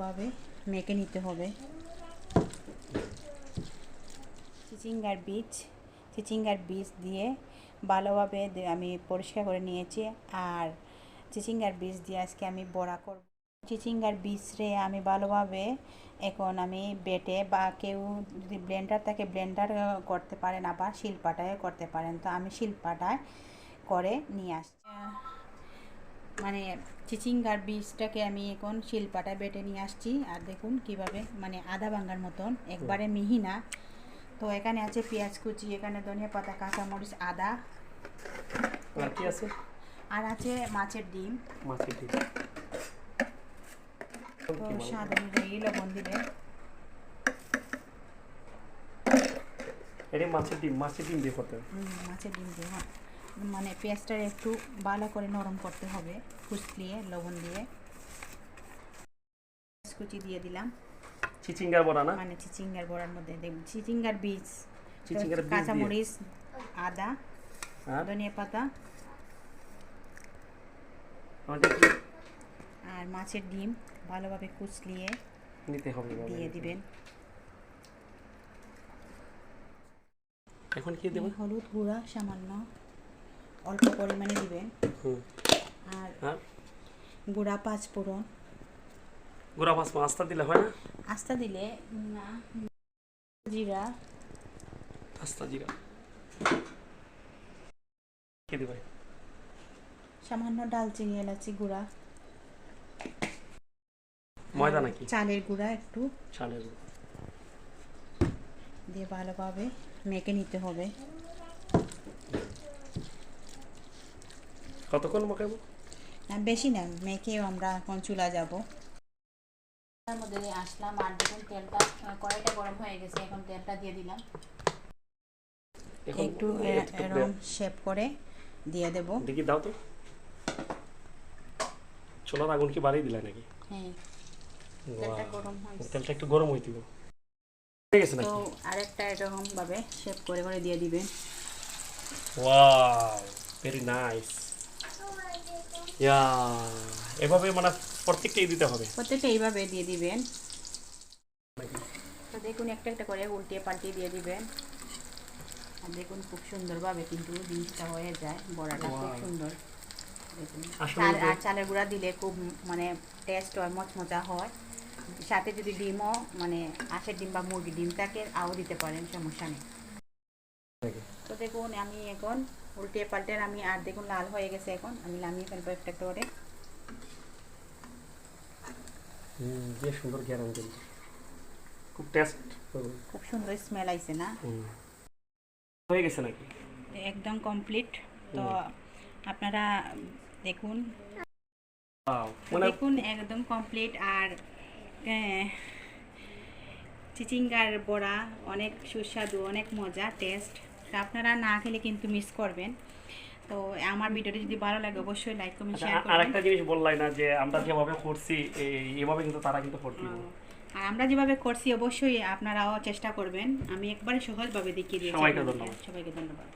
ভালোভাবে মেখে নিতে হবে। চিচিঙ্গার বীজ দিয়ে ভালোভাবে আমি পরিষ্কার করে নিয়েছি। আর চিচিঙ্গার বীজ দিয়ে আজকে আমি বড়া করব। চিচিঙ্গার বীজরে আমি ভালোভাবে এখন আমি বেটে, বা কেউ যদি ব্লেন্ডার থাকে ব্লেন্ডার করতে পারেন, আবার শিলপাটায় করতে পারেন। তো আমি শিলপাটায় করে নিয়ে আসছি। মানে চিচিঙ্গার বীজটাকে আমি এখন শিলপাটায় বেটে নিয়ে আসছি। আর দেখুন কিভাবে মানে আদা ভাঙ্গার মতন, একবারে মিহি না। তো এখানে আছে পেঁয়াজ কুচি, এখানে ধনিয়া পাতা, কাঁচামরিচ, আদা, আর কি আছে? আর আছে মাছের ডিম। তো স্বাদ অনুযায়ী লবণ দিবে। এটা মাছের ডিম দিয়ে করতে হবে। মাছের ডিম দিয়ে, হ্যাঁ। মানে পেঁয়াজটা একটু ভালো করে নরম করতে হবে কুচলিয়ে লবণ দিয়ে। কুচি দিয়ে দিলাম চিচিঙ্গার বড়া না, মানে চিচিঙ্গার বড়ার মধ্যে দেখুন চিচিঙ্গার বীজ, দিয়ে কাঁচামরিচ, আদা, ধনিয়া পাতা আর মাছের ডিম ভালোভাবে কুচলিয়ে নিতে হবে, দিয়ে দিবেন। এখন কি দেবেন? হলুদ গুঁড়া সামান্য অল্প পরিমাণে দিবেন। আর গুঁড়া পাঁচফোড়ন। গুঁড়া মাছ আস্তা দিলে হয় না? আস্তা দিলে না, জিরা, আস্তা জিরা কি দিবে? সামান্য ডালচিনি, এলাচি গুঁড়া, ময়দা নাকি চালের গুঁড়া একটু চালের গুঁড়া দিয়ে ভালোভাবে মেখে নিতে হবে। কতক্ষণ মাখাবো? বেশি না, মেখেও আমরা এখন চুলা যাব। তার মধ্যে আসলাম আর দেখুন তেলটা, কড়াইটা গরম হয়ে গেছে। এখন তেলটা দিয়ে দিলাম, একটু এরকম শেপ করে দিয়ে দেব। দেখি দাও তো, চুলার আগুন কি বাড়িয়ে দিলা নাকি? হ্যাঁ, তেলটা গরম হয়েছে। তেলটা একটু গরম হইতে হবে। তো আরেকটা এরকম ভাবে শেপ করে করে দিয়ে দিবেন। Wow, very nice. এভাবে মানে প্রত্যেকটাই দিতে হবে? প্রত্যেকটা এইভাবে দিয়ে দিবেন। তো দেখুন একটা একটা করে উল্টিয়ে পাল্টিয়ে দিয়ে দিবেন। আর দেখুন খুব সুন্দরভাবে কিন্তু জিনিসটা হয়ে যায়, বড়াটা খুব সুন্দর। দেখুন আর চালের গুঁড়া দিলে খুব মানে টেস্ট হয়, মচমচা হয়। সাথে যদি ডিমও মানে হাঁসের ডিম বা মুরগির ডিম থাকে আও দিতে পারেন, সমস্যা নেই। তো দেখুন আমি এখন উল্টে পাল্টে আমি, আর দেখুন লাল হয়ে গেছে। এখন আমি নামিয়ে ফেলবো একটা একটা করে। যে সুন্দর গ্যারান দিল, খুব টেস্ট, খুব সুন্দর স্মেল আইছে না? হয়ে গেছে নাকি? একদম কমপ্লিট। তো আপনারা দেখুন, দেখুন একদম কমপ্লিট। আর চিচিঙ্গার বড়া অনেক সুস্বাদু, অনেক মজা, টেস্ট। আপনারা না খেলে কিন্তু মিস করবেন। তো আমার ভিডিওটি যদি ভালো লাগে অবশ্যই লাইক কমেন্ট শেয়ার করবেন। আর একটা জিনিস বললাই না যে আমরা যেভাবে করছি এইভাবে কিন্তু তারা কিন্তু করতে হবে। আর আমরা যেভাবে করছি অবশ্যই আপনারাও চেষ্টা করবেন। আমি একবারে সহজভাবে দেখিয়ে দিয়েছি। সবাইকে ধন্যবাদ। সবাইকে ধন্যবাদ।